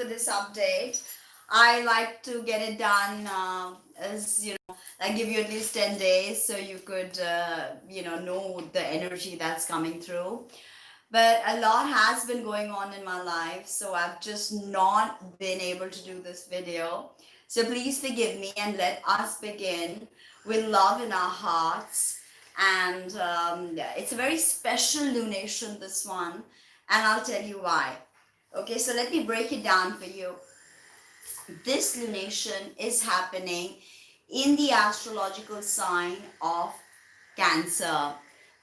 this update. I like to get it done as I give you at least 10 days so you could know the energy that's coming through. But a lot has been going on in my life, so I've just not been able to do this video. So please forgive me and let us begin with love in our hearts. And it's a very special lunation, this one, and I'll tell you why. Okay, so let me break it down for you. This lunation is happening in the astrological sign of Cancer.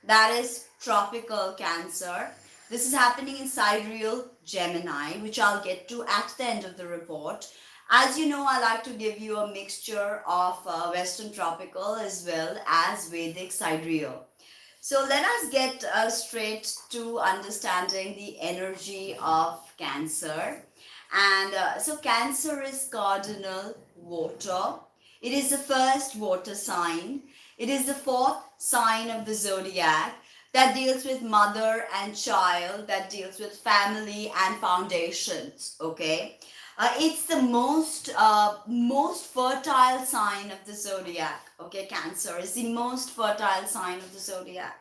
That is tropical Cancer. This is happening in sidereal Gemini, which I'll get to at the end of the report. As you know, I like to give you a mixture of Western tropical as well as Vedic sidereal. So let us get straight to understanding the energy of Cancer. And so Cancer is cardinal water. It is the first water sign. It is the fourth sign of the zodiac that deals with mother and child, that deals with family and foundations, okay? It's the most fertile sign of the zodiac, okay? Cancer is the most fertile sign of the zodiac.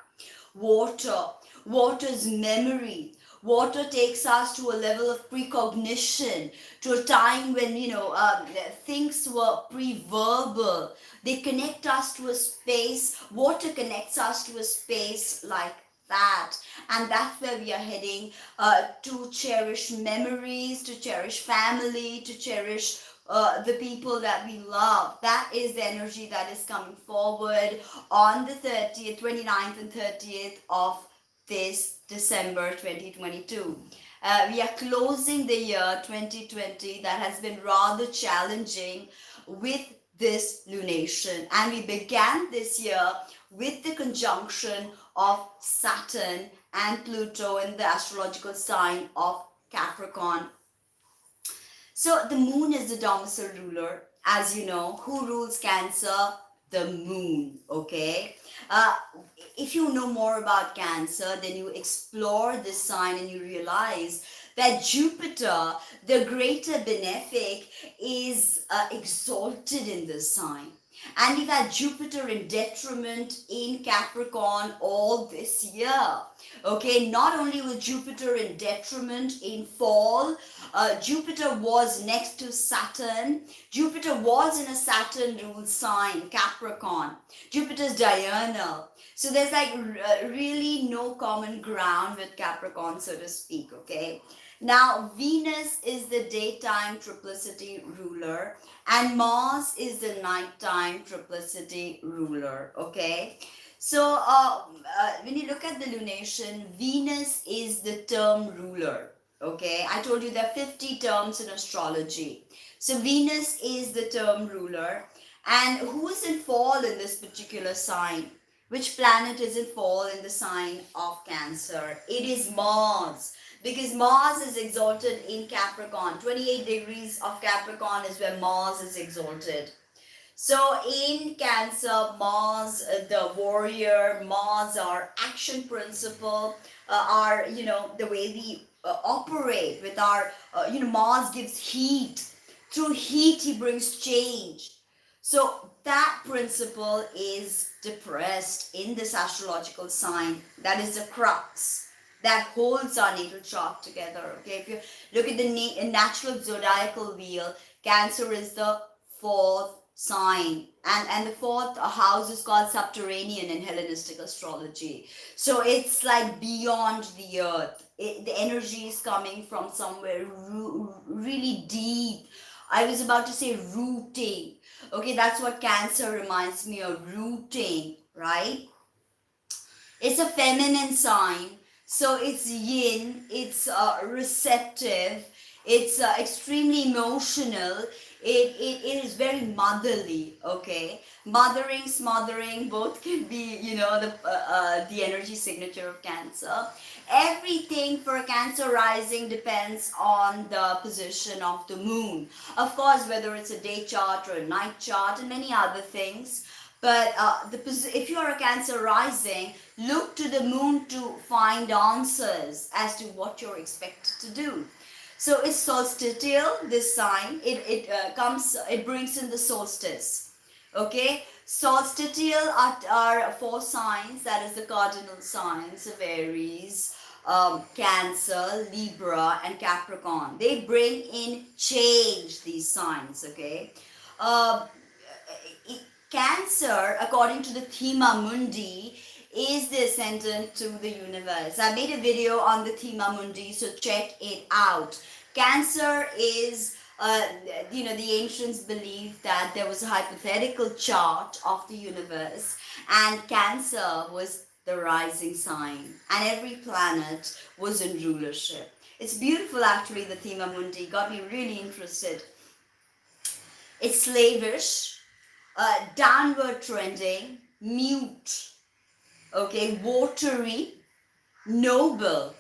Water's memory. Water takes us to a level of precognition, to a time when, things were pre-verbal. They connect us to a space. Water connects us to a space like that. And that's where we are heading, to cherish memories, to cherish family, to cherish the people that we love. That is the energy that is coming forward on the 30th, 29th and 30th of this December 2022. We are closing the year 2020 that has been rather challenging with this lunation, and we began this year with the conjunction of Saturn and Pluto in the astrological sign of Capricorn. So the moon is the domicile ruler, as you know. Who rules Cancer? The moon, okay? If you know more about Cancer, then you explore this sign and you realize that Jupiter, the greater benefic, is exalted in this sign. And we've had Jupiter in detriment in Capricorn all this year. Okay, not only was Jupiter in detriment in fall, Jupiter was next to Saturn. Jupiter was in a Saturn-ruled sign, Capricorn. Jupiter's diurnal. So there's really no common ground with Capricorn, so to speak, okay? Now, Venus is the daytime triplicity ruler and Mars is the nighttime triplicity ruler, okay? So, when you look at the lunation, Venus is the term ruler, okay? I told you there are 50 terms in astrology. So, Venus is the term ruler. And who is in fall in this particular sign? Which planet is in fall in the sign of Cancer? It is Mars. Because Mars is exalted in Capricorn. 28 degrees of Capricorn is where Mars is exalted. So in Cancer, Mars, the warrior, Mars, our action principle, our, the way we operate with our, Mars gives heat. Through heat, he brings change. So that principle is depressed in this astrological sign. That is the crux that holds our natal chart together. Okay, if you look at the natural zodiacal wheel, Cancer is the fourth sign, and the fourth house is called subterranean in Hellenistic astrology. So it's like beyond the earth. The energy is coming from somewhere really deep. I was about to say rooting. Okay, that's what Cancer reminds me of, rooting, right? It's a feminine sign. So it's yin, it's receptive, it's extremely emotional, it is very motherly, okay? Mothering, smothering, both can be, the energy signature of Cancer. Everything for a Cancer rising depends on the position of the moon. Of course, whether it's a day chart or a night chart and many other things. But if you are a Cancer rising, look to the moon to find answers as to what you're expected to do. So it's solstitial, this sign. It brings in the solstice. Okay, solstitial are four signs. That is the cardinal signs of Aries, Cancer, Libra, and Capricorn. They bring in change. These signs. Okay. Uh, Cancer, according to the Thema Mundi, is the ascendant to the universe. I made a video on the Thema Mundi, so check it out. Cancer is, the ancients believed that there was a hypothetical chart of the universe, and Cancer was the rising sign, and every planet was in rulership. It's beautiful, actually, the Thema Mundi. Got me really interested. It's slavish, downward trending, mute, okay, watery, noble,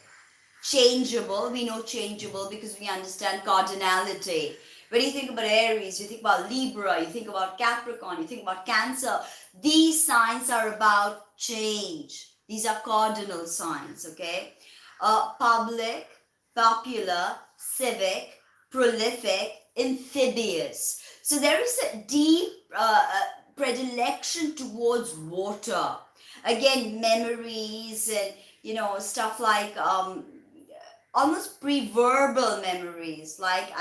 changeable. We know changeable because we understand cardinality. When you think about Aries, you think about Libra, you think about Capricorn, you think about Cancer. These signs are about change. These are cardinal signs, okay? Public, popular, civic, prolific, amphibious. So there is a deep predilection towards water. Again, memories and stuff like almost pre-verbal memories. Like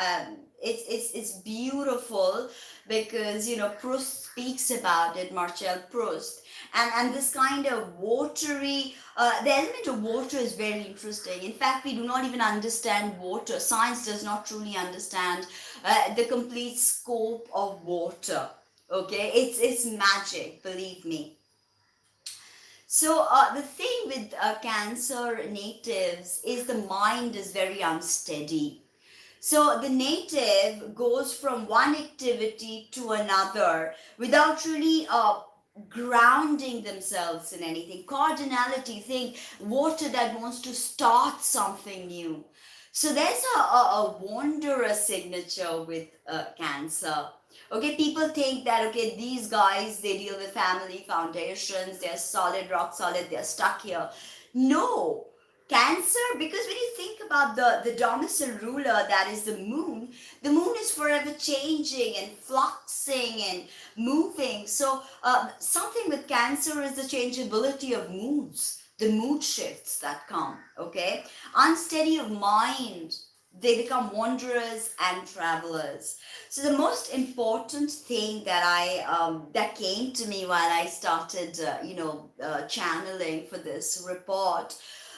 it's beautiful because Proust speaks about it, Marcel Proust, and this kind of watery. The element of water is very interesting. In fact, we do not even understand water. Science does not truly understand the complete scope of water. Okay, it's magic, believe me. So the thing with Cancer natives is the mind is very unsteady. So the native goes from one activity to another without really grounding themselves in anything. Cardinality, think water that wants to start something new. So there's a wanderer signature with Cancer. Okay, people think that, okay, these guys, they deal with family foundations, they're solid, rock solid, they're stuck here. No, Cancer, because when you think about the domicile ruler, that is the moon is forever changing and fluxing and moving. So something with Cancer is the changeability of moods, the mood shifts that come, okay? Unsteady of mind, they become wanderers and travelers. So the most important thing that that came to me while I started, channeling for this report,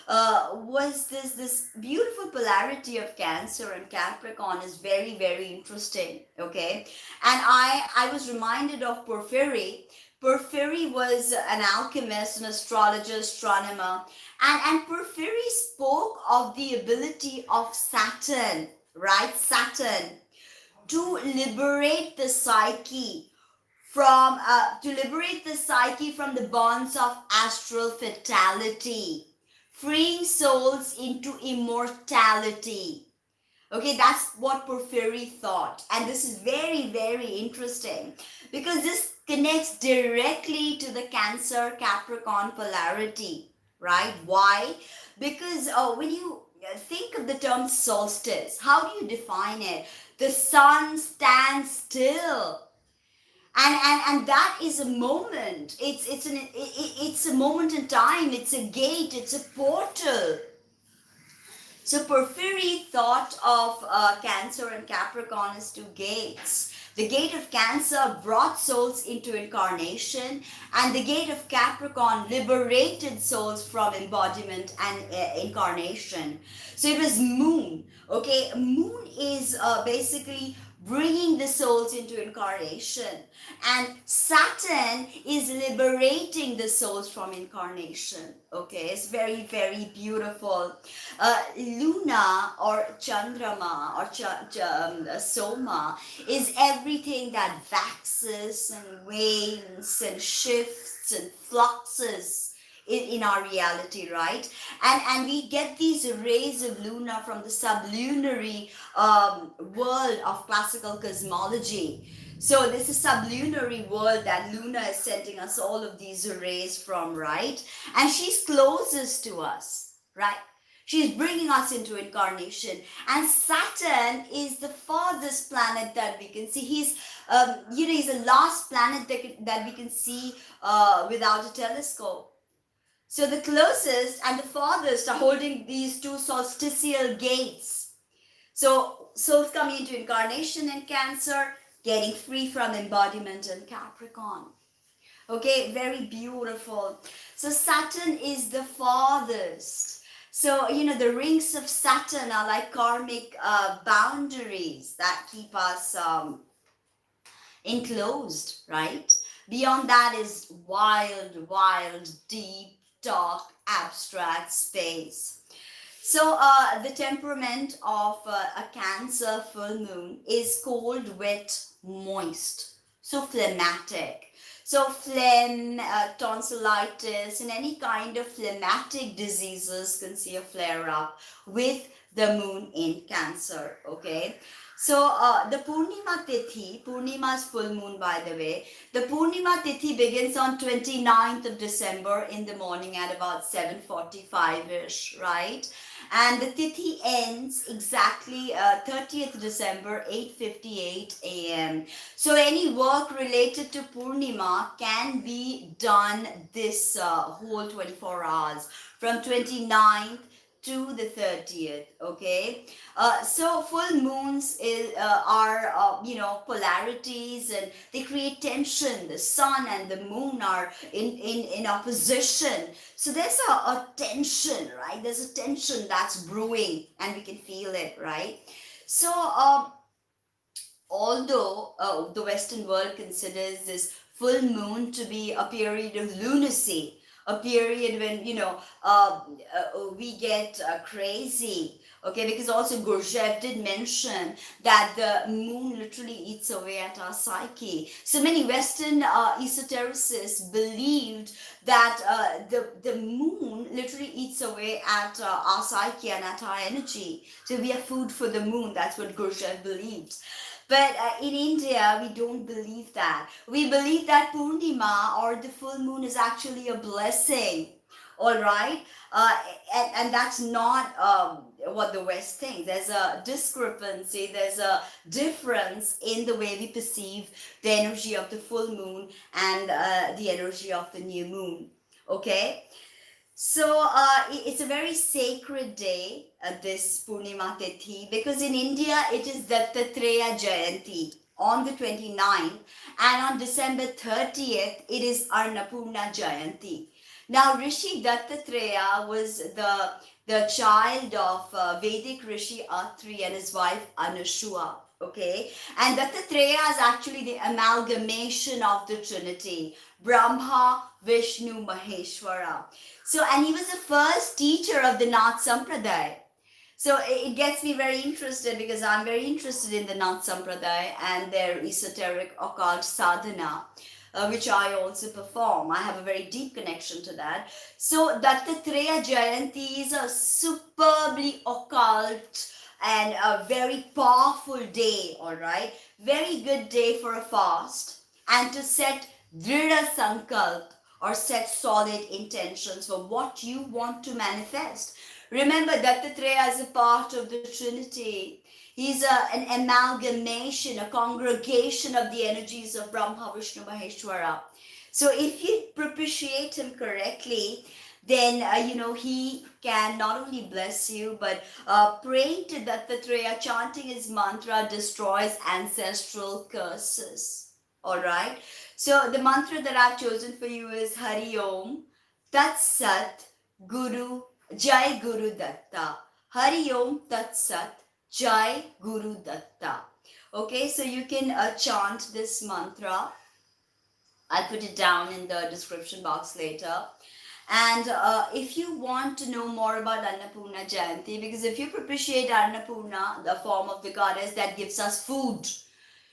was this beautiful polarity of Cancer and Capricorn is very, very interesting. Okay, and I was reminded of Porphyry. Porphyry was an alchemist, an astrologer, astronomer, and Porphyry spoke of the ability of Saturn, right? Saturn, to liberate the psyche from the bonds of astral fatality, freeing souls into immortality. Okay, that's what Porphyry thought. And this is very, very interesting because this connects directly to the Cancer Capricorn polarity, right? Why? Because when you think of the term solstice, how do you define it? The sun stands still. And that is a moment. It's a moment in time. It's a gate. It's a portal. So Porphyry thought of Cancer and Capricorn as two gates. The gate of Cancer brought souls into incarnation, and the gate of Capricorn liberated souls from embodiment and incarnation. So it was moon. Okay, moon is basically bringing the souls into incarnation, and Saturn is liberating the souls from incarnation. Okay, it's very, very beautiful. Luna or Chandrama or Soma is everything that waxes and wanes and shifts and fluxes in our reality, right? And we get these rays of Luna from the sublunary world of classical cosmology. So this is sublunary world that Luna is sending us all of these rays from, right? And she's closest to us, right? She's bringing us into incarnation. And Saturn is the farthest planet that we can see. He's the last planet that we can see without a telescope. So the closest and the farthest are holding these two solstitial gates. So souls coming into incarnation in Cancer, getting free from embodiment in Capricorn. Okay, very beautiful. So Saturn is the farthest. So, the rings of Saturn are like karmic boundaries that keep us enclosed, right? Beyond that is wild, deep, dark, abstract space. So the temperament of a Cancer full moon is cold, wet, moist, so phlegmatic. So phlegm, tonsillitis, and any kind of phlegmatic diseases can see a flare up with the moon in Cancer, okay? So the Poornima tithi, Poornima is full moon by the way, the Poornima tithi begins on 29th of December in the morning at about 7:45ish, right? And the tithi ends exactly 30th December, 8:58 a.m. So any work related to Poornima can be done this whole 24 hours from 29th to the 30th, okay? So full moons are polarities, and they create tension. The sun and the moon are in opposition. So there's a tension, right? There's a tension that's brewing, and we can feel it, right? So although the Western world considers this full moon to be a period of lunacy, a period when we get crazy, okay, because also Gurdjieff did mention that the moon literally eats away at our psyche. So many Western esotericists believed that the moon literally eats away at our psyche and at our energy. So we are food for the moon. That's what Gurdjieff believed. But in India, we don't believe that. We believe that Poornima or the full moon is actually a blessing. All right? And that's not what the West thinks. There's a discrepancy, there's a difference in the way we perceive the energy of the full moon and the energy of the new moon. Okay? So it's a very sacred day, this Poornima Tithi, because in India it is Dattatreya Jayanti on the 29th, and on December 30th it is Annapurna Jayanti. Now Rishi Dattatreya was the child of Vedic Rishi Artri and his wife Anusuya. Okay, and Dattatreya is actually the amalgamation of the Trinity, Brahma, Vishnu, Maheshwara. So, and he was the first teacher of the Nath Sampradaya. So it gets me very interested because I'm very interested in the Nath Sampradaya and their esoteric occult sadhana, which I also perform. I have a very deep connection to that. So Dattatreya Jayanti is a superbly occult and a very powerful day, all right? Very good day for a fast and to set Drida Sankalp, or set solid intentions for what you want to manifest. Remember, Dattatreya is a part of the Trinity. He's an amalgamation, a congregation of the energies of Brahma, Vishnu, Maheshwara. So if you propitiate him correctly, then he can not only bless you, but praying to Dattatreya, chanting his mantra destroys ancestral curses. All right. So the mantra that I've chosen for you is Hari Om Tat Sat Guru Jai Guru Datta. Hari Om Tat Sat Jai Guru Datta. Okay, so you can chant this mantra. I'll put it down in the description box later. And if you want to know more about Annapurna Jayanti, because if you propitiate Annapurna, the form of the goddess that gives us food,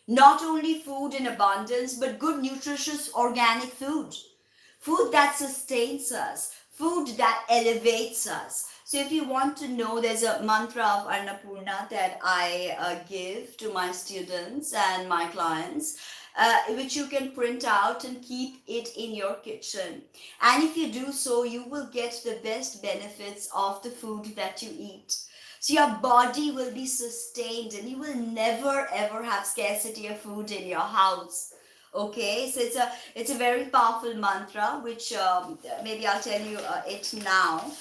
not only food in abundance, but good, nutritious, organic food. Food that sustains us. Food that elevates us. So if you want to know, there's a mantra of Annapurna that I give to my students and my clients, which you can print out and keep it in your kitchen. And if you do so, you will get the best benefits of the food that you eat. So your body will be sustained and you will never ever have scarcity of food in your house. Okay, so it's a very powerful mantra, which maybe I'll tell you it now.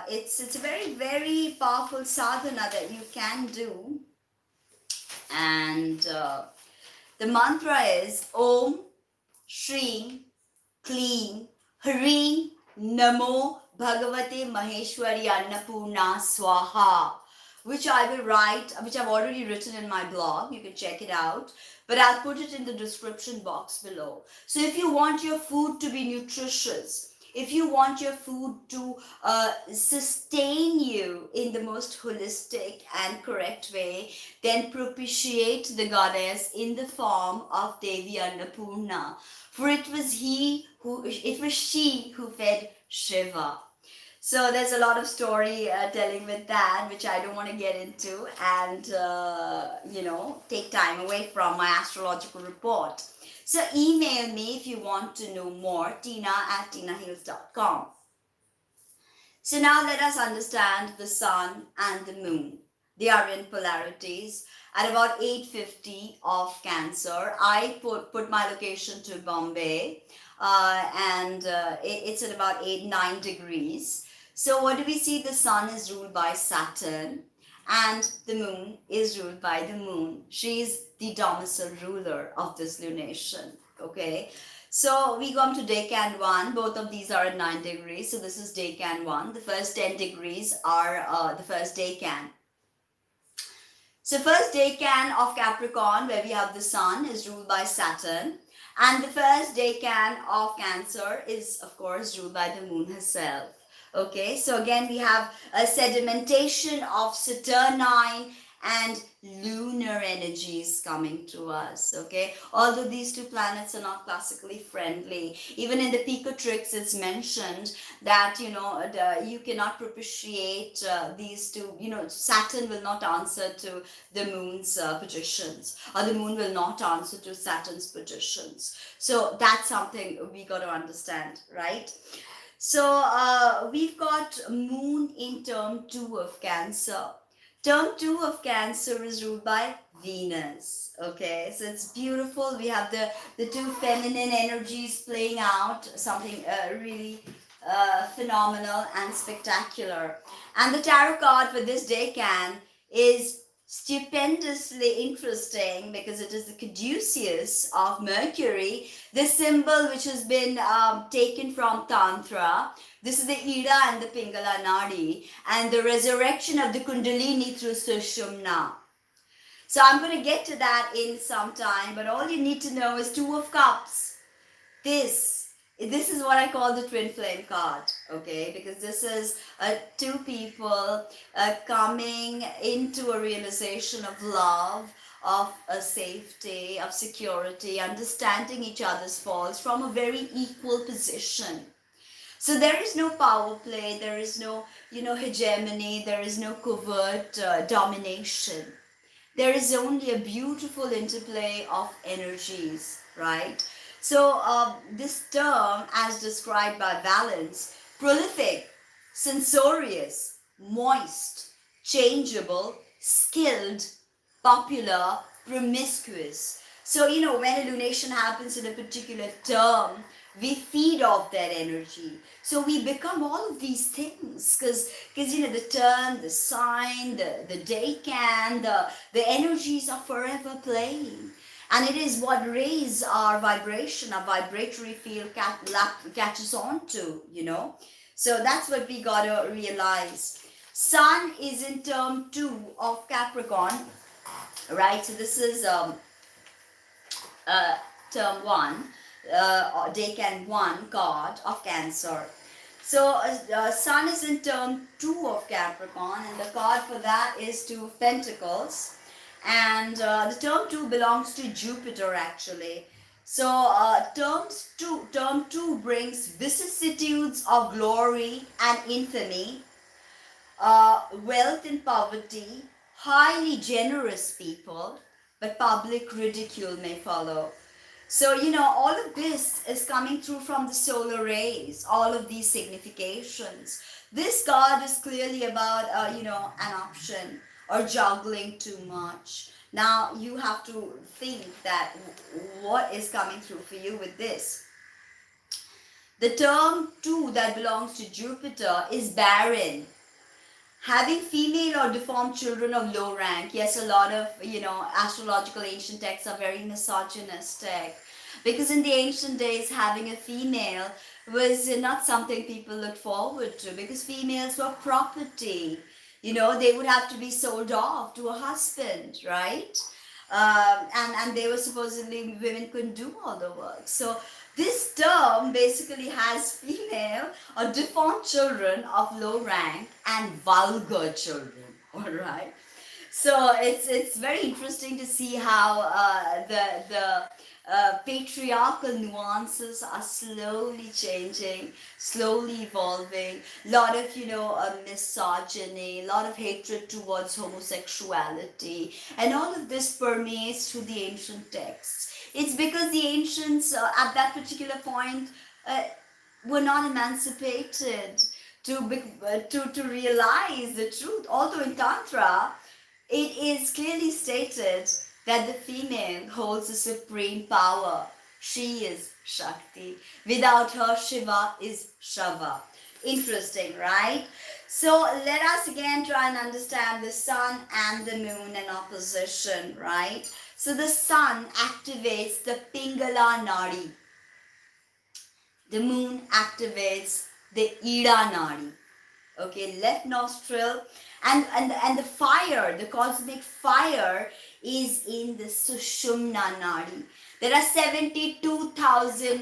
It's a very powerful sadhana that you can do, and the mantra is Om Shri Kleen Hri Namo Bhagavate Maheshwari Annapurna Swaha, which I will write, which I've already written in my blog. You can check it out, but I'll put it in the description box below. So if you want your food to be nutritious, if you want your food to sustain you in the most holistic and correct way, then propitiate the goddess in the form of Devi Annapurna. For it was she who fed Shiva. So there's a lot of story telling with that, which I don't want to get into and, take time away from my astrological report. So email me if you want to know more, tina@tinahills.com. So now let us understand the sun and the moon. They are in polarities at about 8:50 of Cancer. I put my location to Bombay, and it's at about 8-9 degrees. So what do we see? The sun is ruled by Saturn and the moon is ruled by the moon. She is the domicile ruler of this lunation. Okay, so we come to Decan 1. Both of these are at 9 degrees. So this is Decan 1. The first 10 degrees are the first Decan. So first Decan of Capricorn, where we have the sun, is ruled by Saturn. And the first Decan of Cancer is, of course, ruled by the moon herself. Okay, so again we have a sedimentation of Saturnine and lunar energies coming to us. Okay, although these two planets are not classically friendly, even in the Picotrix it's mentioned that you cannot propitiate these two. Saturn will not answer to the moon's positions, or the moon will not answer to Saturn's positions. So that's something we got to understand, right? So we've got moon in term 2 of Cancer. Term 2 of Cancer is ruled by Venus. Okay, so it's beautiful. We have the two feminine energies playing out, something really phenomenal and spectacular. And the tarot card for this decan is stupendously interesting because it is the caduceus of Mercury, the symbol which has been taken from Tantra. This is the Ida and the Pingala Nadi, and the resurrection of the Kundalini through Sushumna. So I'm going to get to that in some time, but all you need to know is 2 of Cups. This is what I call the twin flame card, okay? Because this is two people coming into a realization of love, of safety, of security, understanding each other's faults from a very equal position. So there is no power play, there is no, hegemony, there is no covert domination. There is only a beautiful interplay of energies, right? So this term, as described by Valence, prolific, censorious, moist, changeable, skilled, popular, promiscuous. So, when a lunation happens in a particular term, we feed off that energy. So we become all of these things because the turn, the sign, the decan, the energies are forever playing. And it is what raises our vibration, our vibratory field catches on to, So that's what we got to realize. Sun is in term 2 of Capricorn, right? So this is term 1. Decan 1 card of Cancer. So Sun is in term 2 of Capricorn, and the card for that is 2 of Pentacles, and the term 2 belongs to Jupiter actually. So term 2 brings vicissitudes of glory and infamy, wealth and poverty, highly generous people, but public ridicule may follow. So, all of this is coming through from the solar rays, all of these significations. This card is clearly about, an option or juggling too much. Now, you have to think that what is coming through for you with this. The term too that belongs to Jupiter is barren. Having female or deformed children of low rank. Yes, a lot of, astrological ancient texts are very misogynistic. Because in the ancient days, having a female was not something people looked forward to. Because females were property. They would have to be sold off to a husband, right? And they were supposedly, women couldn't do all the work. So this term basically has female or deformed children of low rank and vulgar children, all right? So it's very interesting to see how the patriarchal nuances are slowly changing, slowly evolving. A lot of, misogyny, a lot of hatred towards homosexuality, and all of this permeates through the ancient texts. It's because the ancients at that particular point were not emancipated to realize the truth. Although in Tantra, it is clearly stated that the female holds the supreme power. She is Shakti. Without her, Shiva is Shava. Interesting, right? So let us again try and understand the sun and the moon in opposition, right? So the sun activates the Pingala Nadi. The moon activates the Ida Nadi. Okay, left nostril. And the fire, the cosmic fire, is in the Sushumna Nadi. There are 72,000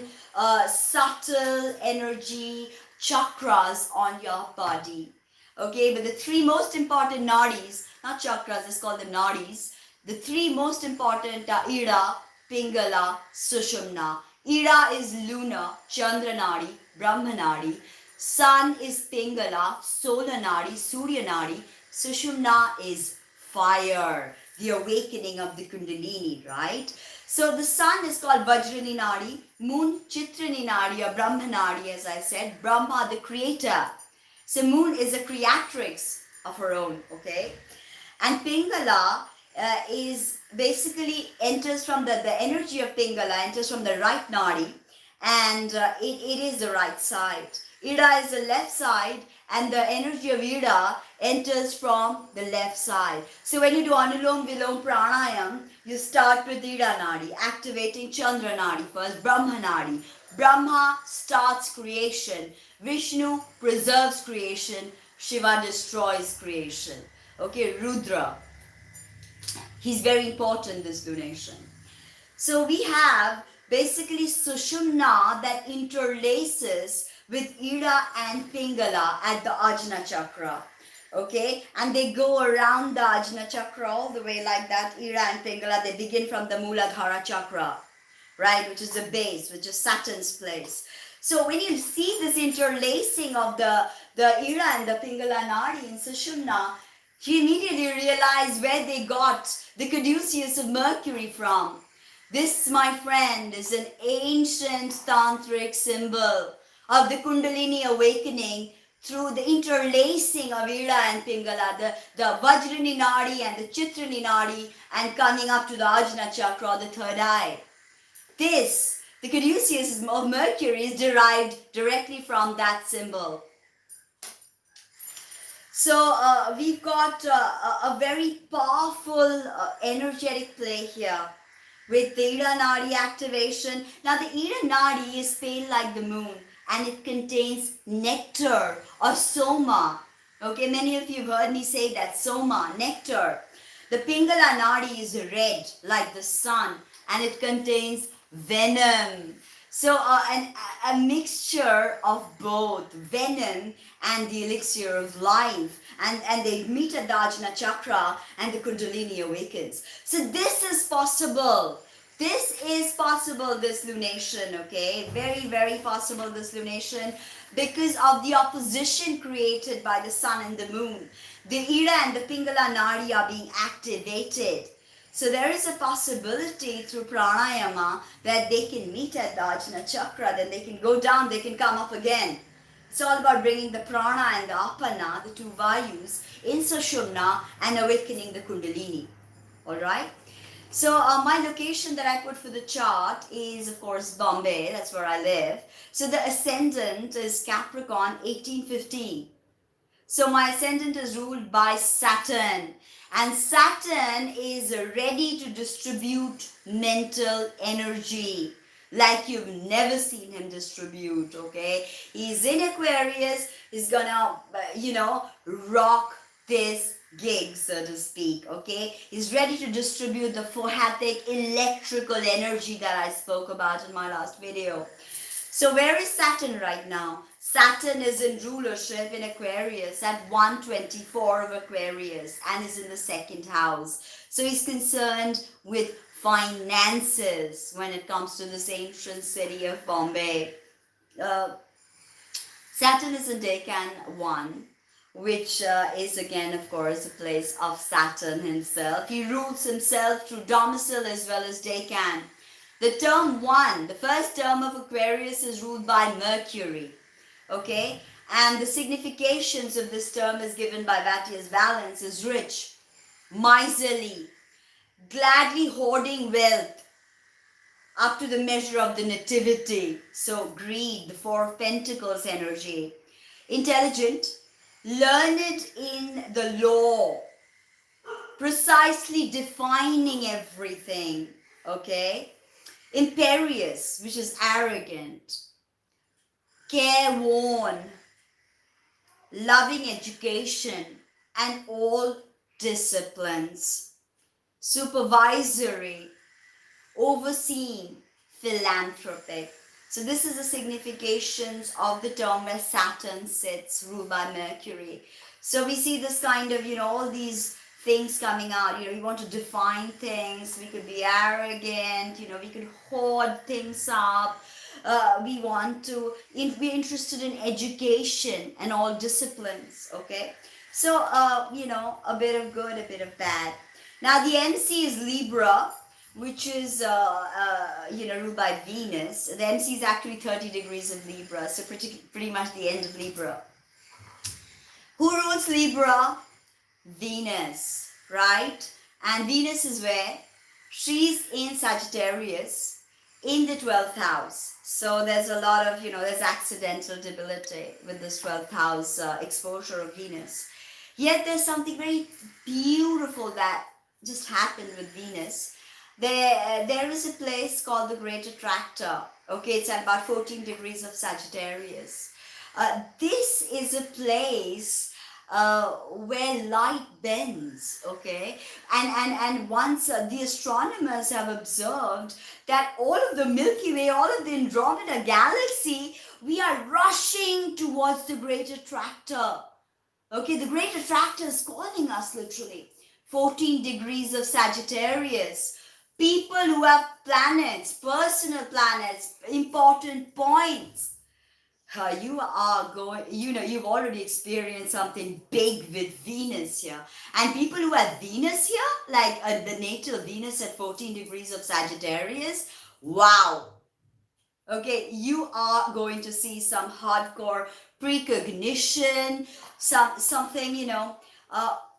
subtle energy chakras on your body. Okay, but the three most important nadis, not chakras, it's called the nadis. The three most important are Ida, Pingala, Sushumna. Ida is lunar, Chandra Nadi, Brahma Nadi. Sun is Pingala, Solar Nadi, Surya Nadi. Sushumna is fire, the awakening of the Kundalini, right? So the sun is called Vajrani Nadi, moon Chitrani Nadi or Brahma Nadi, as I said, Brahma the creator. So moon is a creatrix of her own, okay? And Pingala is basically enters from the energy of Pingala enters from the right Nadi, and it is the right side. Ida is the left side, and the energy of Ida enters from the left side. So when you do Anulom Vilom Pranayam, you start with Ida Nadi, activating Chandra Nadi first, Brahma Nadi. Brahma starts creation, Vishnu preserves creation, Shiva destroys creation. Okay, Rudra. He's very important, this lunation. So we have basically Sushumna that interlaces with Ida and Pingala at the Ajna Chakra. Okay, and they go around the Ajna Chakra all the way like that. Ida and Pingala, they begin from the Muladhara Chakra, right, which is the base, which is Saturn's place. So when you see this interlacing of the Ida and the Pingala Nadi in Sushumna, you immediately realize where they got the caduceus of Mercury from. This, my friend, is an ancient tantric symbol of the Kundalini awakening through the interlacing of Ida and Pingala, the Vajrani Nadi and the Chitrani Nadi, and coming up to the Ajna Chakra, the third eye. This, the caduceus of Mercury, is derived directly from that symbol. So we've got a very powerful energetic play here with the Ida Nadi activation. Now the Ida Nadi is pale like the moon, and it contains nectar or soma. Okay, many of you have heard me say that, soma, nectar. The Pingala Nadi is red like the sun, and it contains venom. So a mixture of both venom and the elixir of life, and they meet at the Ajna Chakra, and the Kundalini awakens. So this is possible This is possible, this lunation, okay? Very, very possible, this lunation, because of the opposition created by the sun and the moon. The Ira and the Pingala Nadi are being activated. So there is a possibility through pranayama that they can meet at the Ajna Chakra, then they can go down, they can come up again. It's all about bringing the prana and the apana, the two vayus, in Sushumna and awakening the kundalini. Alright? So my location that I put for the chart is, of course, Bombay. That's where I live. So the ascendant is Capricorn 1815. So my ascendant is ruled by Saturn. And Saturn is ready to distribute mental energy like you've never seen him distribute, okay? He's in Aquarius. He's gonna, rock this gig, so to speak, okay? He's ready to distribute the phohatic electrical energy that I spoke about in my last video. So where is Saturn right now? Saturn is in rulership in Aquarius at 124 of Aquarius and is in the second house. So he's concerned with finances when it comes to this ancient city of Bombay. Saturn is in Decan 1, which is again, of course, a place of Saturn himself. He rules himself through domicile as well as Decan. The term 1, the first term of Aquarius, is ruled by Mercury. Okay? And the significations of this term is given by Vattiya's balance is rich, miserly, gladly hoarding wealth up to the measure of the nativity. So greed, the Four of Pentacles energy. Intelligent, learned in the law, precisely defining everything, okay? Imperious, which is arrogant, careworn, loving education and all disciplines, supervisory, overseeing, philanthropic. So this is the significations of the term where Saturn sits, ruled by Mercury. So we see this kind of, all these things coming out. We want to define things. We could be arrogant. We could hoard things up. We want to be interested in education and all disciplines. Okay. So, a bit of good, a bit of bad. Now the MC is Libra, which is, ruled by Venus. The MC is actually 30 degrees of Libra, so pretty much the end of Libra. Who rules Libra? Venus, right? And Venus is where? She's in Sagittarius in the 12th house. So there's a lot of, there's accidental debility with this 12th house exposure of Venus. Yet there's something very beautiful that just happened with Venus. There is a place called the Great Attractor. Okay, it's at about 14 degrees of Sagittarius. This is a place where light bends, okay? And once the astronomers have observed that all of the Milky Way, all of the Andromeda galaxy, we are rushing towards the Great Attractor. Okay, the Great Attractor is calling us literally. 14 degrees of Sagittarius. People who have planets, personal planets, important points. You are going, you've already experienced something big with Venus here. And people who have Venus here, like the natal Venus at 14 degrees of Sagittarius, wow. Okay, you are going to see some hardcore precognition, something,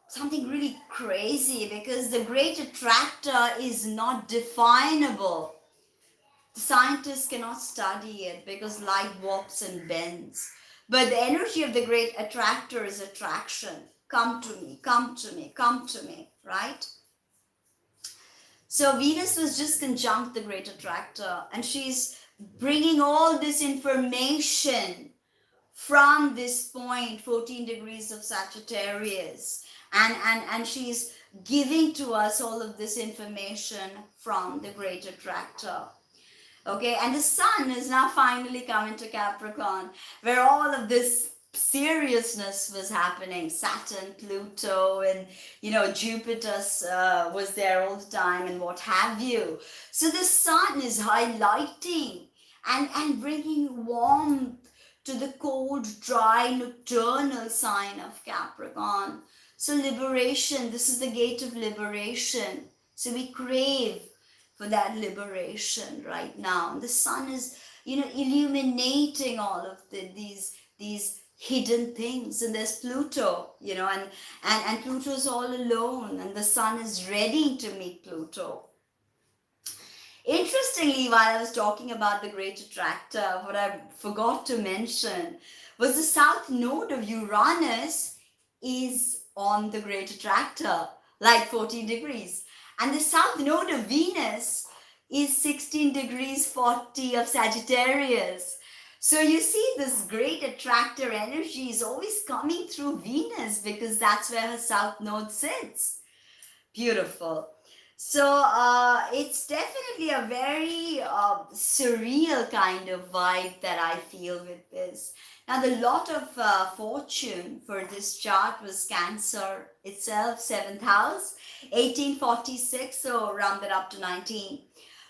something really crazy, because the Great Attractor is not definable. Scientists cannot study it because light warps and bends. But the energy of the Great Attractor is attraction. Come to me, come to me, come to me, right? So Venus was just conjunct the Great Attractor, and she's bringing all this information from this point, 14 degrees of Sagittarius. And she's giving to us all of this information from the Great Attractor. Okay, and the sun is now finally coming to Capricorn, where all of this seriousness was happening. Saturn, Pluto, and Jupiter was there all the time, and what have you. So the sun is highlighting and bringing warmth to the cold, dry, nocturnal sign of Capricorn. So liberation, this is the gate of liberation. So we crave for that liberation right now. And the sun is, illuminating all of these hidden things. And there's Pluto, and Pluto's all alone, and the sun is ready to meet Pluto. Interestingly, while I was talking about the great attractor, what I forgot to mention was the south node of Uranus is on the great attractor, like 14 degrees. And the south node of Venus is 16 degrees 40 of Sagittarius. So you see, this great attractor energy is always coming through Venus because that's where her south node sits. Beautiful. So it's definitely a very surreal kind of vibe that I feel with this. Now, the lot of fortune for this chart was Cancer itself, 7th house, 1846, so round it up to 19.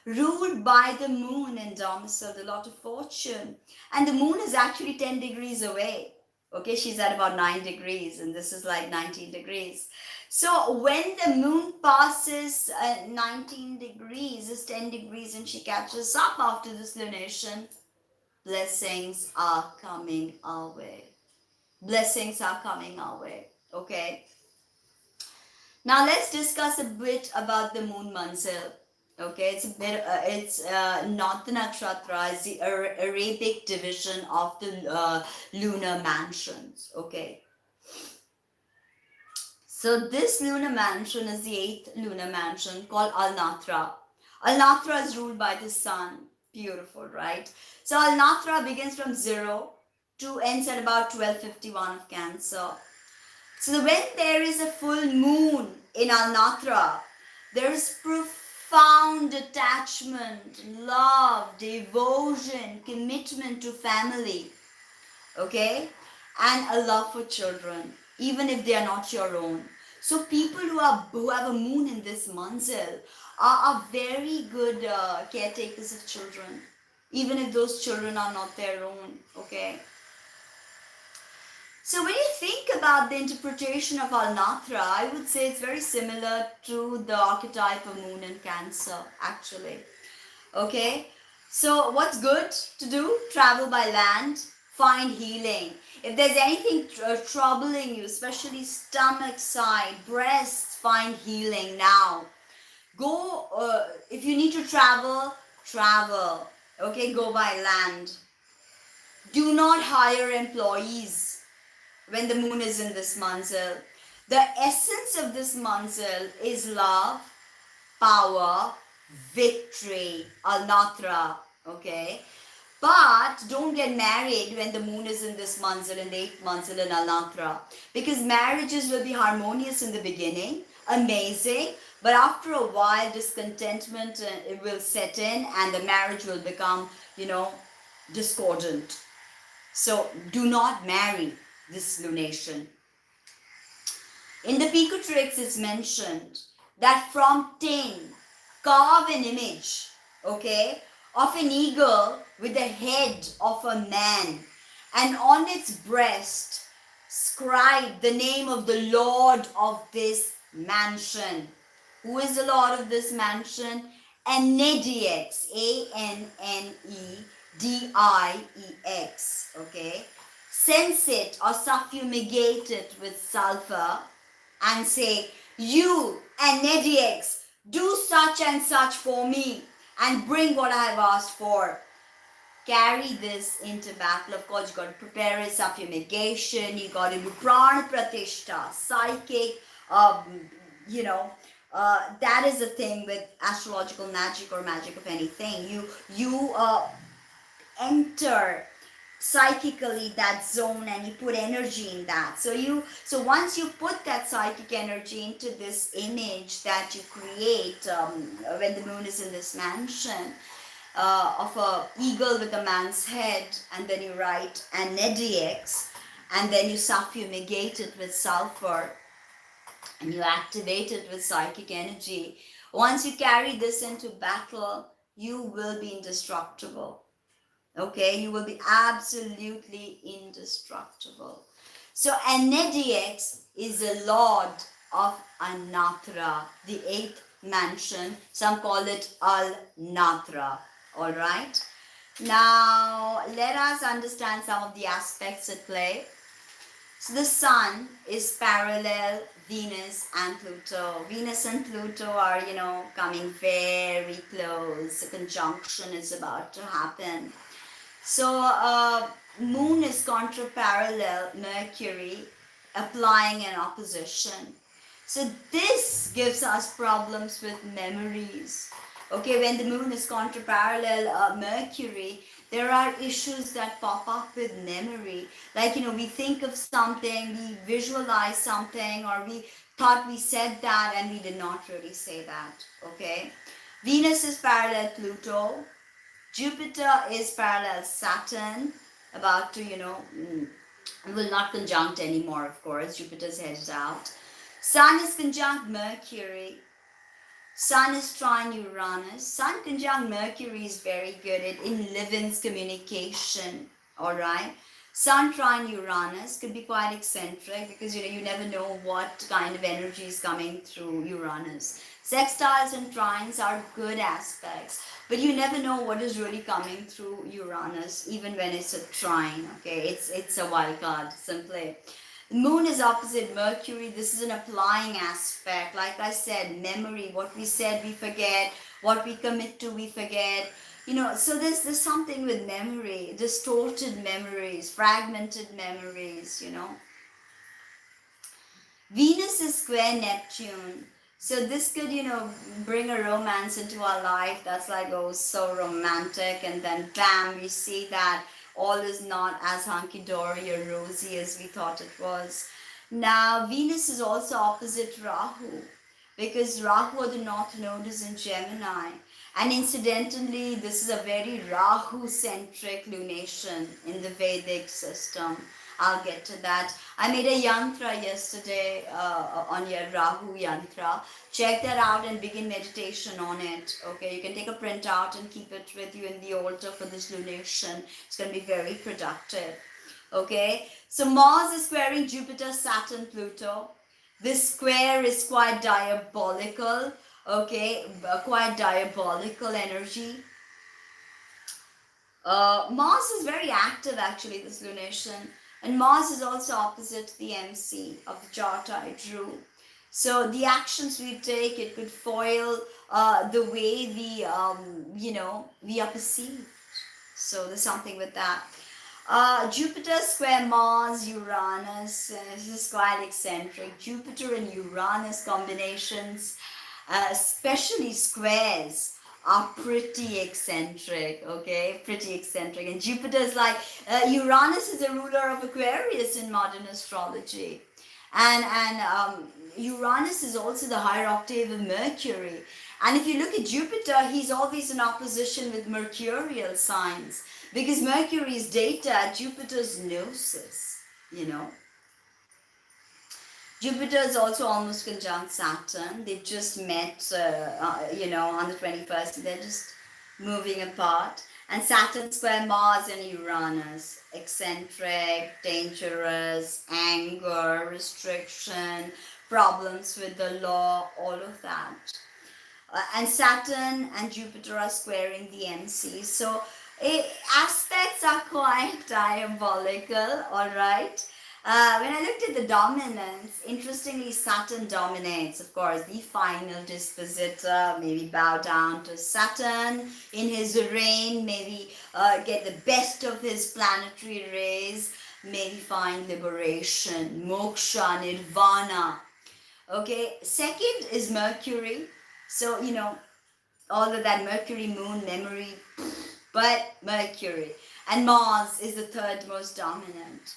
Ruled by the moon in domicile, the lot of fortune. And the moon is actually 10 degrees away. Okay, she's at about 9 degrees, and this is like 19 degrees. So when the moon passes 19 degrees, it's 10 degrees, and she catches up after this lunation, blessings are coming our way. Blessings are coming our way. Okay. Now let's discuss a bit about the moon manzil. Okay, it's a bit. It's not the nakshatra. It's the Arabic division of the lunar mansions. Okay. So this lunar mansion is the 8th lunar mansion called Al-Natra. Al-Natra is ruled by the sun. Beautiful, right? So Al-Natra begins from 0 to ends at about 1251 of Cancer. So when there is a full moon in Al-Natra, there is profound attachment, love, devotion, commitment to family, okay? And a love for children, even if they are not your own. So people who have a moon in this manzil are very good caretakers of children, even if those children are not their own, okay? So when you think about the interpretation of Al-Natra, I would say it's very similar to the archetype of moon in Cancer, actually. Okay? So what's good to do? Travel by land, find healing. If there's anything troubling you, especially stomach side, breasts, find healing now. Go, if you need to travel, travel. Okay, go by land. Do not hire employees when the moon is in this manzil. The essence of this manzil is love, power, victory, Al-Natra, okay? But don't get married when the moon is in this manzil, in the 8th manzil in Al-Natra, because marriages will be harmonious in the beginning, amazing, but after a while discontentment it will set in and the marriage will become, discordant. So do not marry this lunation. In the Picotrix it's mentioned that from tin, carve an image, okay, of an eagle with the head of a man, and on its breast scribe the name of the Lord of this mansion. Who is the Lord of this mansion? Anediex, Anediex, okay? Sense it or suffumigate it with sulfur and say, you, Anediex, do such and such for me and bring what I have asked for. Carry this into battle. Of course, you got to prepare it, suffumigation, you got to do prana pratishta, psychic, that is the thing with astrological magic or magic of anything. You enter psychically that zone and you put energy in that. So once you put that psychic energy into this image that you create when the moon is in this mansion of a eagle with a man's head, and then you write Anediex, and then you suffumigate it with sulfur, and you activate it with psychic energy. Once you carry this into battle, you will be indestructible. Okay, you will be absolutely indestructible. So NADX is the lord of Anatra, the eighth mansion. Some call it Al-Natra. All right. Now, let us understand some of the aspects at play. So the sun is parallel Venus and Pluto. Venus and Pluto are, coming very close. A conjunction is about to happen. So moon is contra-parallel Mercury, applying an opposition. So this gives us problems with memories. Okay, when the moon is contra-parallel Mercury, there are issues that pop up with memory. Like, we think of something, we visualize something, or we thought we said that and we did not really say that. Okay, Venus is parallel Pluto. Jupiter is parallel Saturn, about to, will not conjunct anymore, of course. Jupiter's headed out. Sun is conjunct Mercury. Sun is trine Uranus. Sun conjunct Mercury is very good. It enlivens communication, all right? Sun trine Uranus could be quite eccentric because, you never know what kind of energy is coming through Uranus. Sextiles and trines are good aspects, but you never know what is really coming through Uranus, even when it's a trine, okay? It's a wild card, simply. The moon is opposite Mercury. This is an applying aspect. Like I said, memory, what we said we forget, what we commit to we forget. So there's something with memory, distorted memories, fragmented memories, Venus is square Neptune. So this could, bring a romance into our life that's like, oh, so romantic. And then bam, we see that all is not as hunky-dory or rosy as we thought it was. Now, Venus is also opposite Rahu, because Rahu or the North Node is in Gemini. And incidentally, this is a very Rahu-centric lunation in the Vedic system. I'll get to that. I made a yantra yesterday on your Rahu yantra. Check that out and begin meditation on it. Okay, you can take a print out and keep it with you in the altar for this lunation. It's going to be very productive. Okay, so Mars is squaring Jupiter, Saturn, Pluto. This square is quite diabolical. Okay, quite diabolical energy. Mars is very active actually, this lunation. And Mars is also opposite the MC of the chart I drew. So the actions we take, it could foil the way we are perceived. So there's something with that. Jupiter square Mars, Uranus, this is quite eccentric. Jupiter and Uranus combinations, especially squares, are pretty eccentric, okay? Pretty eccentric. And Jupiter is like, Uranus is the ruler of Aquarius in modern astrology. And Uranus is also the higher octave of Mercury. And if you look at Jupiter, he's always in opposition with mercurial signs, because Mercury is data, Jupiter's gnosis, Jupiter is also almost conjunct Saturn. They just met, on the 21st. They're just moving apart. And Saturn square Mars and Uranus. Eccentric, dangerous, anger, restriction, problems with the law, all of that. And Saturn and Jupiter are squaring the MC. So aspects are quite diabolical, all right? When I looked at the dominance, interestingly, Saturn dominates, of course, the final dispositor. Maybe bow down to Saturn in his reign, maybe get the best of his planetary rays, maybe find liberation, moksha, nirvana. Okay, second is Mercury. So, all of that Mercury, moon, memory, but Mercury. And Mars is the third most dominant.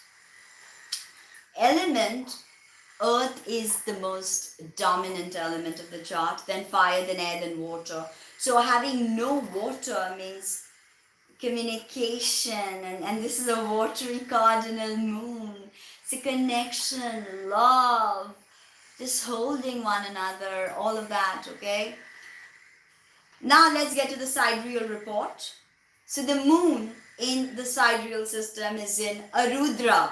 Element, earth is the most dominant element of the chart, then fire, then air, then water. So having no water means communication, and this is a watery cardinal moon. It's a connection, love, just holding one another, all of that, okay? Now let's get to the sidereal report. So the moon in the sidereal system is in Arudhra.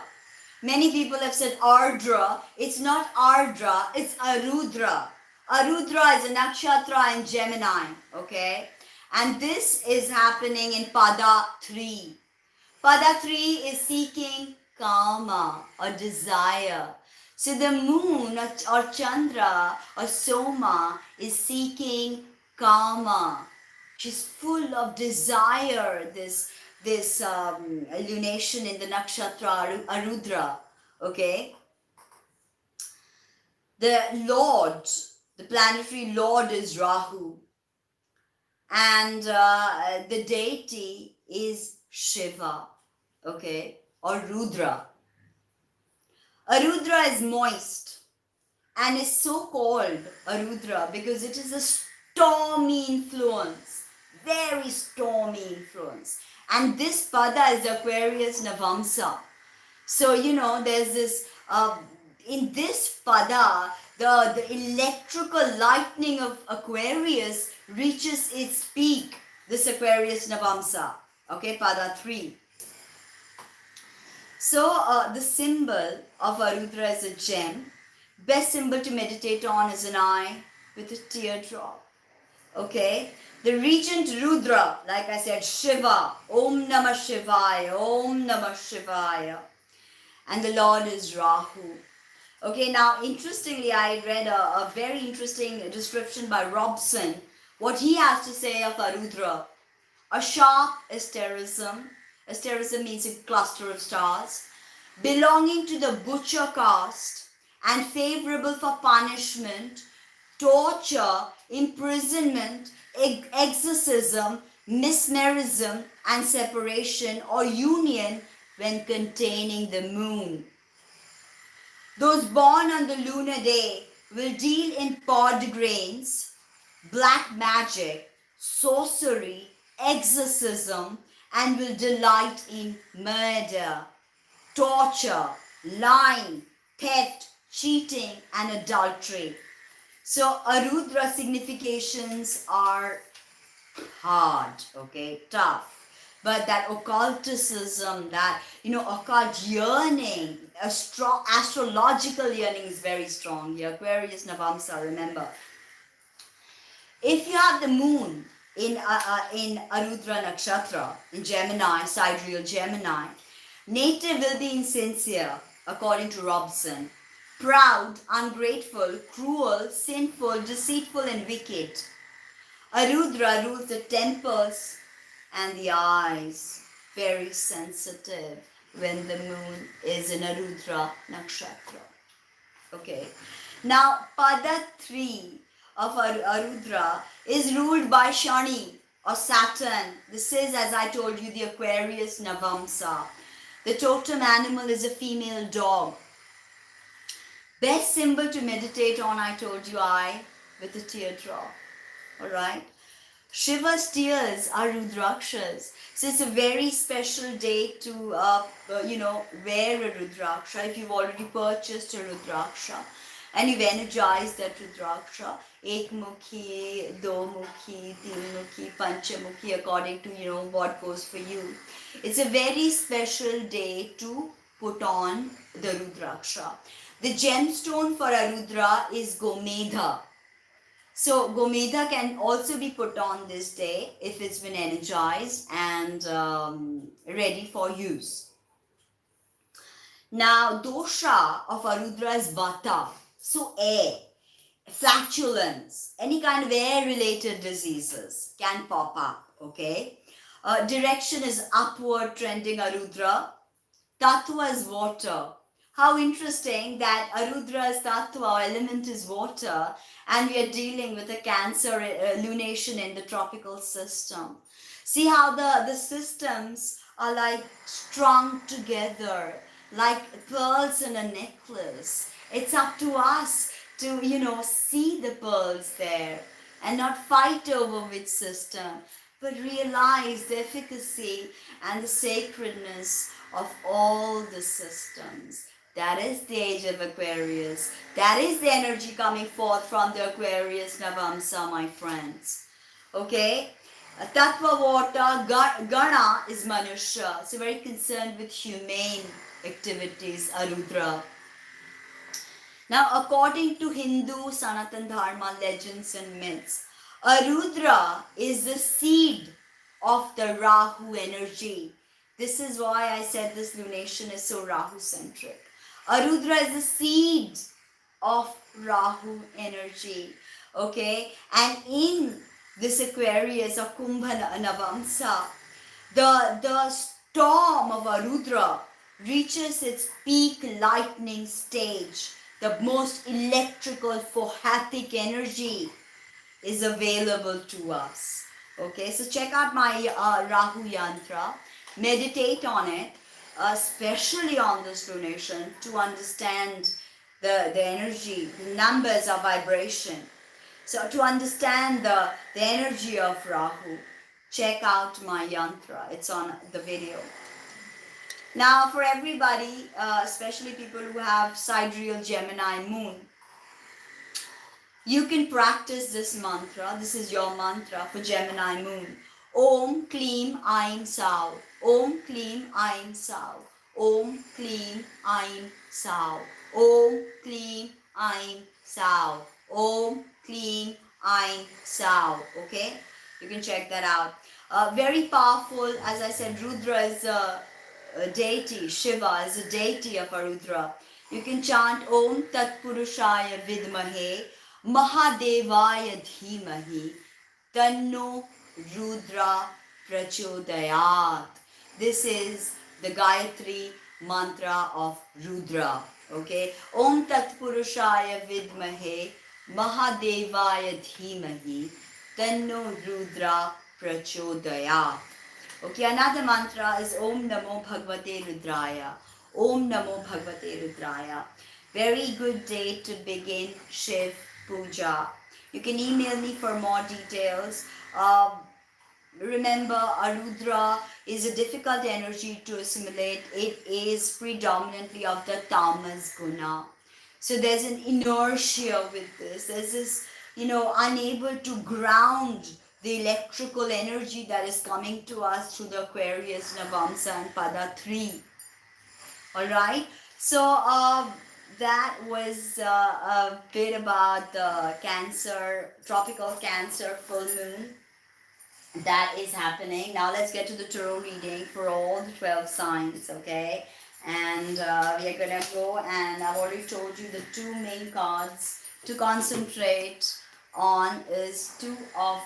Many people have said Ardra. It's not Ardra, it's Arudhra. Arudhra is a nakshatra in Gemini, okay? And this is happening in Pada 3. Pada 3 is seeking kama or desire. So the moon or Chandra or Soma is seeking kama. She's full of desire, this lunation in the nakshatra Arudhra, okay? The Lord, the planetary Lord is Rahu, and the deity is Shiva, okay, or Rudra. Arudhra is moist and is so called Arudhra because it is a stormy influence, very stormy influence. And this pada is Aquarius Navamsa. So, there's this, in this pada, the electrical lightning of Aquarius reaches its peak, this Aquarius Navamsa, okay, pada 3. So, the symbol of Arudhra is a gem. Best symbol to meditate on is an eye with a teardrop, okay? The regent Rudra, like I said, Shiva, Om Namah Shivaya, Om Namah Shivaya. And the Lord is Rahu. Okay, now interestingly, I read a very interesting description by Robson, what he has to say of Arudhra. A sharp asterism. Asterism means a cluster of stars. Belonging to the butcher caste and favorable for punishment, torture, imprisonment, exorcism, mesmerism, and separation or union when containing the moon. Those born on the lunar day will deal in pod grains, black magic, sorcery, exorcism, and will delight in murder, torture, lying, theft, cheating, and adultery. So Arudhra significations are hard, okay, tough. But that occulticism, that, occult yearning, a strong astrological yearning is very strong here. Aquarius Navamsa, remember. If you have the moon in Arudhra Nakshatra, in Gemini, sidereal Gemini, native will be insincere, according to Robson. Proud, ungrateful, cruel, sinful, deceitful, and wicked. Arudhra rules the temples and the eyes. Very sensitive when the moon is in Arudhra Nakshatra. Okay. Now, Pada 3 of Arudhra is ruled by Shani or Saturn. This is, as I told you, the Aquarius Navamsa. The totem animal is a female dog. Best symbol to meditate on, I told you, eye with a teardrop. Alright? Shiva's tears are Rudrakshas. So it's a very special day to, wear a Rudraksha if you've already purchased a Rudraksha. And you've energized that Rudraksha. Ekmukhi, Domukhi, Tinmukhi, Panchamukhi, according to, what goes for you. It's a very special day to put on the Rudraksha. The gemstone for Arudhra is Gomedha. So Gomedha can also be put on this day if it's been energized and ready for use. Now, dosha of Arudhra is Vata. So air, flatulence, any kind of air-related diseases can pop up, okay? Direction is upward trending Arudhra. Tattva is water. How interesting that Arudra's tattva or element is water, and we are dealing with a Cancer lunation in the tropical system. See how the systems are like strung together, like pearls in a necklace. It's up to us to, see the pearls there and not fight over which system. but realize the efficacy and the sacredness of all the systems. That is the age of Aquarius. That is the energy coming forth from the Aquarius Navamsa, my friends. Okay? Tattva Vata, Gana is Manusha. So very concerned with humane activities, Arudhra. Now, according to Hindu Sanatan Dharma legends and myths, Arudhra is the seed of the Rahu energy. This is why I said this lunation is so Rahu-centric. Arudhra is the seed of Rahu energy. Okay? And in this Aquarius of Kumbha Navamsa, the storm of Arudhra reaches its peak lightning stage. The most electrical phohatic energy is available to us. Okay, so check out my Rahu Yantra. Meditate on it, especially on this lunation, to understand the energy, the numbers of vibration. So to understand the energy of Rahu, check out my yantra. It's on the video. Now for everybody, especially people who have sidereal Gemini moon, you can practice this mantra. This is your mantra for Gemini moon. Om Kleem Aim Sao. Om Kleem Aim Sao. Om Kleem Aim Sao. Om Kleem Aim Sao. Om Kleem Aim Sao. Okay? You can check that out. Very powerful. As I said, Rudra is a deity. Shiva is a deity of Arudhra. You can chant Om Tat Purushaya Vidmahe Mahadevaya Dhimahi Tanno Rudra Prachodayat. This is the Gayatri mantra of Rudra. Okay? Om Tat Purushaya Vidmahe Mahadevaya Dhimahi Tanno Rudra Prachodayat. Okay, another mantra is Om Namo Bhagavate Rudraya. Om Namo Bhagavate Rudraya. Very good day to begin Shiv Puja. You can email me for more details. Remember, Arudhra is a difficult energy to assimilate. It is predominantly of the tamas guna. So there's an inertia with this. There's this, unable to ground the electrical energy that is coming to us through the Aquarius Navamsa and Pada 3. Alright, so that was a bit about the Cancer, tropical Cancer full moon that is happening. Now let's get to the tarot reading for all the 12 signs, okay? And we are gonna go, and I've already told you the two main cards to concentrate on is Two of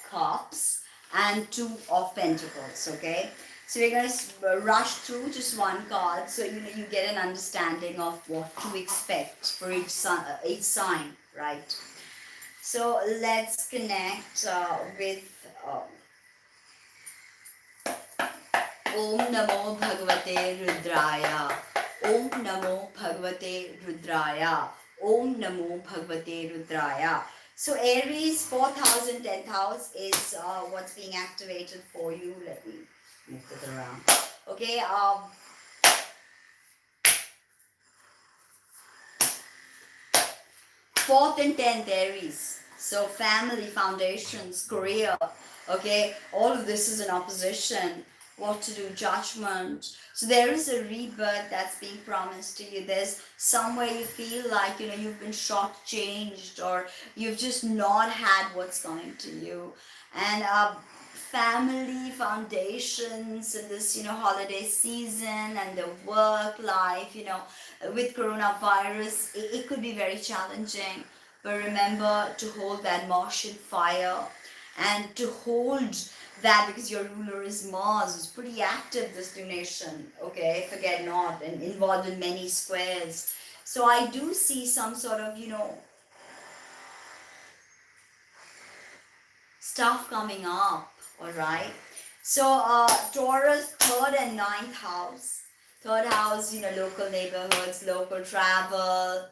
Cups and Two of Pentacles, okay? So we're going to rush through just one card so you get an understanding of what to expect for each sign, right? So let's connect with Om Namo Bhagavate Rudraya. Om Namo Bhagavate Rudraya. Om Namo Bhagavate Rudraya. So Aries, 4th and 10th house is what's being activated for you. Let me move it around. Okay. 4th and 10th Aries. So family, foundations, career. Okay. All of this is in opposition. What to do, judgment. So there is a rebirth that's being promised to you. There's somewhere you feel like, you've been shortchanged, or you've just not had what's coming to you. And family, foundations in this, holiday season, and the work life, with coronavirus, it could be very challenging. But remember to hold that Martian fire, and to hold that, because your ruler is Mars, who's pretty active this lunation, okay, forget not, and involved in many squares. So I do see some sort of, stuff coming up, alright. So Taurus, 3rd and 9th house. 3rd house, local neighborhoods, local travel,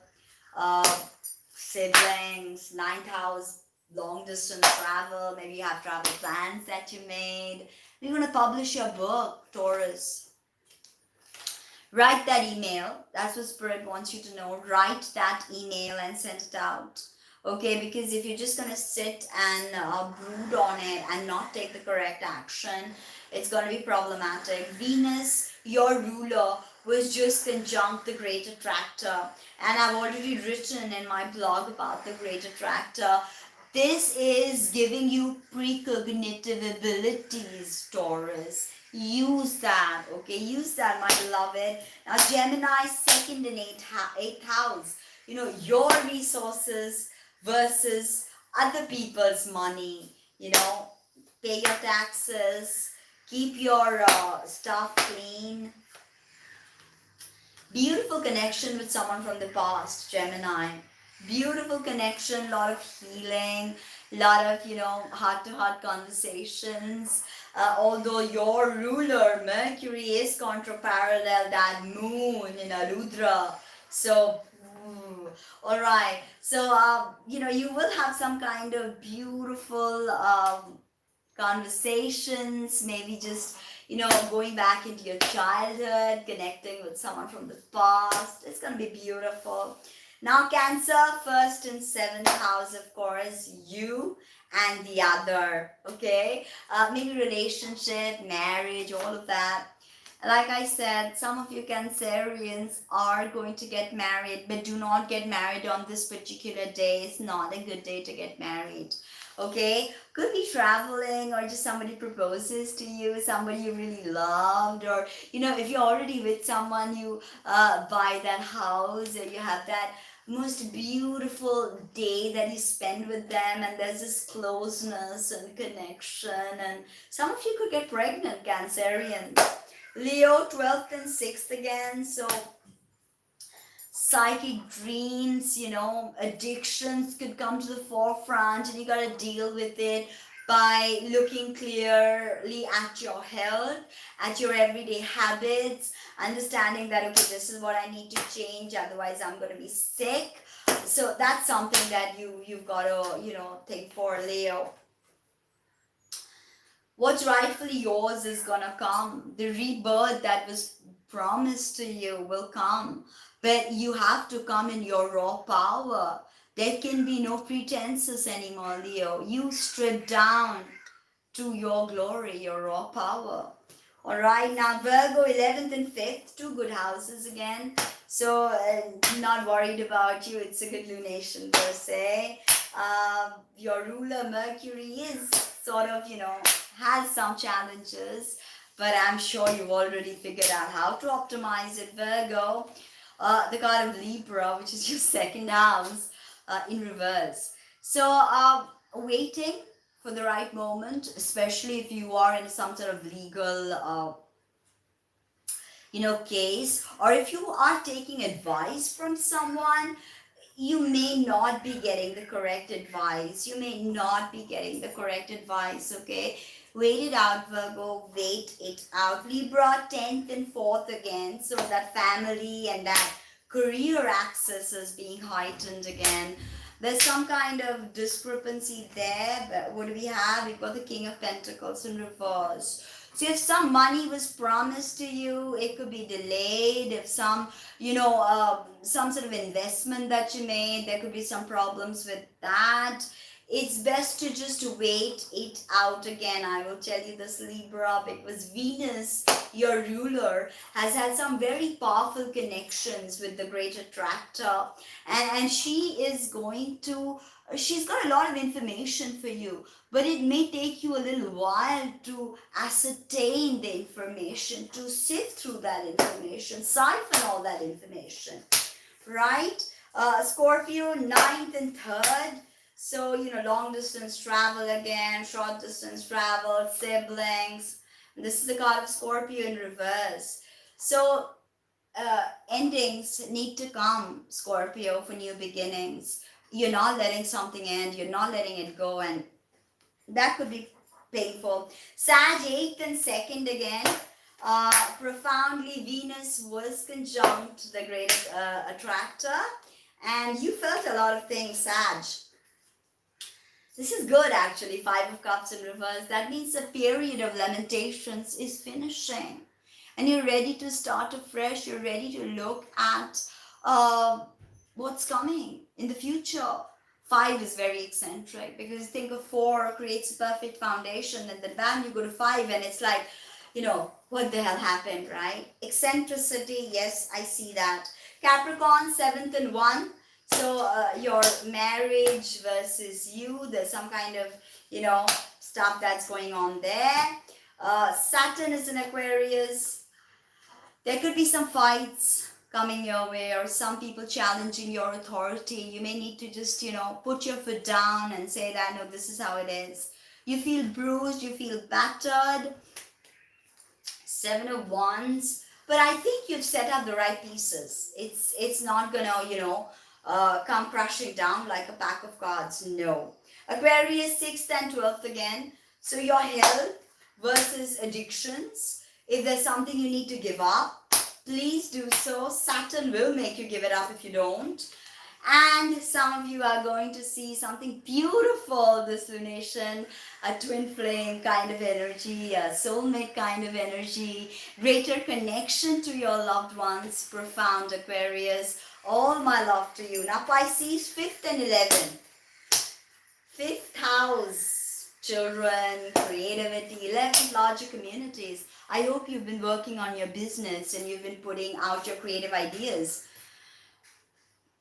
siblings. 9th house, long distance travel, maybe you have travel plans that you made. You're going to publish your book, Taurus. Write that email. That's what Spirit wants you to know. Write that email and send it out. Okay, because if you're just going to sit and brood on it and not take the correct action, it's going to be problematic. Venus, your ruler, was just conjunct the great attractor. And I've already written in my blog about the great attractor. This is giving you precognitive abilities, Taurus. Use that, okay? Use that, my beloved. Now, Gemini, second and eighth house. You know, your resources versus other people's money. You know, pay your taxes, keep your stuff clean. Beautiful connection with someone from the past, Gemini. Beautiful connection, lot of healing, lot of, you know, heart-to-heart conversations. Although your ruler, Mercury, is contra-parallel that moon in Arudhra. So, alright. So, you know, you will have some kind of beautiful conversations, maybe just, you know, going back into your childhood, connecting with someone from the past. It's going to be beautiful. Now, Cancer, first and seventh house, of course, you and the other, okay? Maybe relationship, marriage, all of that. Like I said, some of you Cancerians are going to get married, but do not get married on this particular day. It's not a good day to get married. Okay, could be traveling, or just somebody proposes to you, somebody you really loved, or you know, if you're already with someone, you buy that house, or you have that most beautiful day that you spend with them, and there's this closeness and connection, and some of you could get pregnant, Cancerians. Leo, 12th and 6th again, so psychic dreams, you know, addictions could come to the forefront, and you got to deal with it by looking clearly at your health, at your everyday habits, understanding that, okay, this is what I need to change, otherwise I'm going to be sick. So that's something that you've got to, you know, think for, Leo. What's rightfully yours is going to come. The rebirth that was promised to you will come. But you have to come in your raw power. There can be no pretenses anymore, Leo. You strip down to your glory, your raw power. All right, now Virgo, 11th and 5th, two good houses again. So not worried about you. It's a good lunation per se. Your ruler Mercury is sort of, you know, has some challenges, but I'm sure you've already figured out how to optimize it, Virgo. The card of Libra, which is your second house, in reverse. So waiting for the right moment, especially if you are in some sort of legal you know, case, or if you are taking advice from someone, you may not be getting the correct advice. You may not be getting the correct advice, okay? Wait it out, Virgo. Wait it out. Libra, 10th and 4th again. So that family and that career access is being heightened again. There's some kind of discrepancy there. But what do we have? We've got the King of Pentacles in reverse. So if some money was promised to you, it could be delayed. If some, you know, some sort of investment that you made, there could be some problems with that. It's best to just wait it out again. I will tell you this, Libra, because Venus, your ruler, has had some very powerful connections with the great attractor. And she is going to, she's got a lot of information for you, but it may take you a little while to ascertain the information, to sift through that information, siphon all that information, right? Scorpio, 9th and 3rd. So, you know, long distance travel again, short distance travel, siblings. And this is the card of Scorpio in reverse. So, endings need to come, Scorpio, for new beginnings. You're not letting something end, you're not letting it go, and that could be painful. Sag, 8th and 2nd again. Profoundly, Venus was conjunct the great attractor, and you felt a lot of things, Sag. This is good actually, Five of Cups in reverse. That means the period of lamentations is finishing. And you're ready to start afresh. You're ready to look at what's coming in the future. Five is very eccentric because you think of four creates a perfect foundation, and then bam, you go to five, and it's like, what the hell happened, right? Eccentricity, yes, I see that. Capricorn, 7th and 1. So your marriage versus you, there's some kind of, stuff that's going on there. Saturn is in Aquarius. There could be some fights coming your way, or some people challenging your authority. You may need to just, put your foot down and say that, no, this is how it is. You feel bruised, you feel battered. 7 of Wands. But I think you've set up the right pieces. It's not gonna, come crashing down like a pack of cards. No. Aquarius, 6th and 12th again. So your health versus addictions. If there's something you need to give up, please do so. Saturn will make you give it up if you don't. And some of you are going to see something beautiful this lunation, a twin flame kind of energy, a soulmate kind of energy, greater connection to your loved ones, profound Aquarius. All my love to you. Now Pisces, 5th and 11th. 5th house, children, creativity, 11th, larger communities. I hope you've been working on your business and you've been putting out your creative ideas.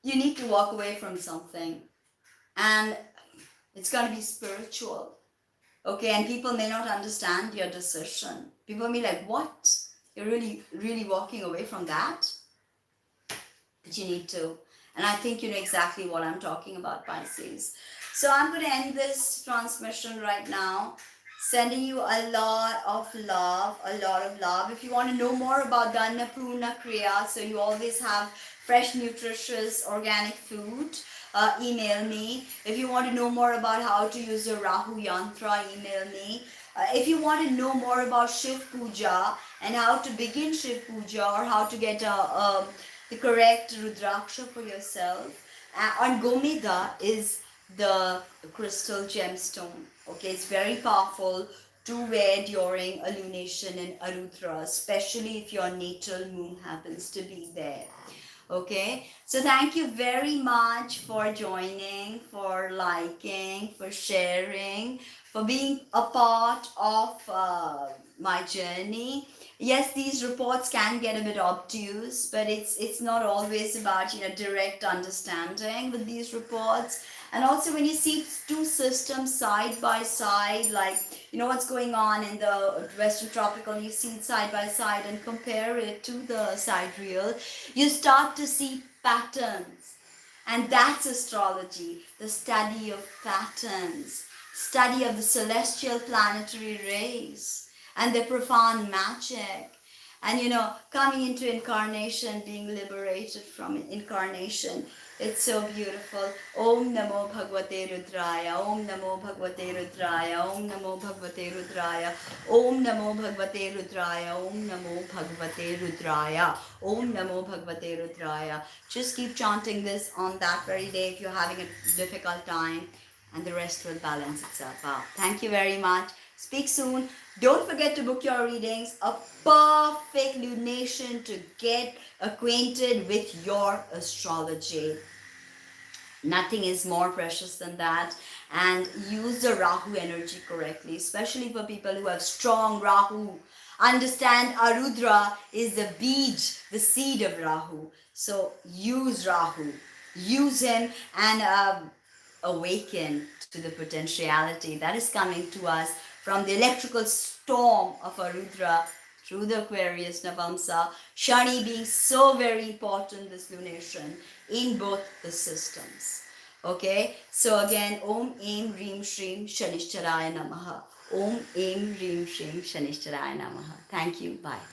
You need to walk away from something, and it's going to be spiritual. Okay, and people may not understand your decision. People may be like, what? You're really walking away from that? But you need to. And I think you know exactly what I'm talking about, Pisces. So I'm going to end this transmission right now, sending you a lot of love, If you want to know more about the Annapurna Kriya, so you always have fresh, nutritious, organic food, email me. If you want to know more about how to use the Rahu Yantra, email me. If you want to know more about Shiv Puja and how to begin Shiv Puja, or how to get the correct Rudraksha for yourself, and Gomeda is the crystal gemstone. Okay, it's very powerful to wear during a lunation in Arudhra, especially if your natal moon happens to be there. Okay, so thank you very much for joining, for liking, for sharing, for being a part of my journey. Yes, these reports can get a bit obtuse, but it's not always about direct understanding with these reports. And also when you see two systems side by side, like what's going on in the Western Tropical, you see it side by side and compare it to the sidereal, you start to see patterns. And that's astrology, the study of patterns, study of the celestial planetary rays and their profound magic. And coming into incarnation, being liberated from incarnation. It's so beautiful. Om Namo Bhagavate Rudraya. Om Namo Bhagavate Rudraya. Om Namo Bhagavate Rudraya. Om Namo Bhagavate Rudraya. Om Namo Bhagavate Rudraya. Om Namo Bhagavate Rudraya. Just keep chanting this on that very day if you're having a difficult time, and the rest will balance itself out. Thank you very much. Speak soon. Don't forget to book your readings. A perfect lunation to get acquainted with your astrology. Nothing is more precious than that. And use the Rahu energy correctly, especially for people who have strong Rahu. Understand Arudhra is the bij, the seed of Rahu. So use Rahu. Use him and awaken to the potentiality that is coming to us from the electrical storm of Arudhra through the Aquarius Navamsa, Shani being so very important this lunation in both the systems. Okay, so again, Om Aim Reem Shreem Shanishcharaya Namaha. Om Aim Reem Shreem Shanishcharaya Namaha. Thank you. Bye.